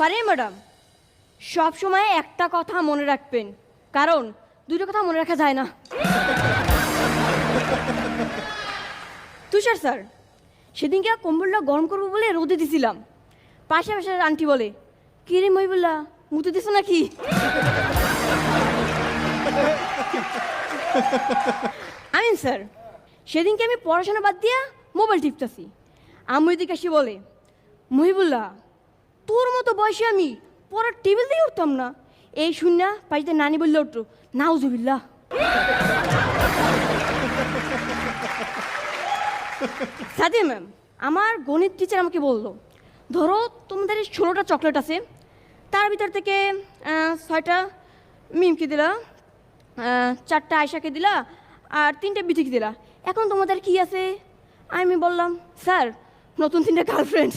Faria madam, সব সময় একটা কথা মনে রাখবেন, কারণ দুটো কথা মনে রাখা যায় না। তুষার স্যার, সেদিনকে কম্বলটা গরম করবো বলে রোদে দিছিলাম। পাশে পাশে আন্টি বলে, কি রে মহিবুল্লাহ, মুতে দিস নাকি? আমিন স্যার, সেদিনকে আমি পড়াশোনা বাদ দিয়া মোবাইল টিপতেছি। আম্মু এদিকে এসে বলে, মহিবুল্লাহ, তোর মতো বয়সে আমি পড়ার টেবিল দিয়ে উঠতাম না। এই শূন্য পাশে নানি বললে উঠতো, নাউজুবিল্লাহ। সাদিয়া ম্যাম, আমার গণিত টিচার আমাকে বললো, ধরো তোমাদের 16টা চকলেট আছে, তার ভিতর থেকে 6টা মিমকে দিলা, 4টা আয়শাকে দিলা, আর 3টা বিথিকে দিলা। এখন তোমাদের কি আছে? আমি বললাম, স্যার, নতুন 3টা গার্লফ্রেন্ড।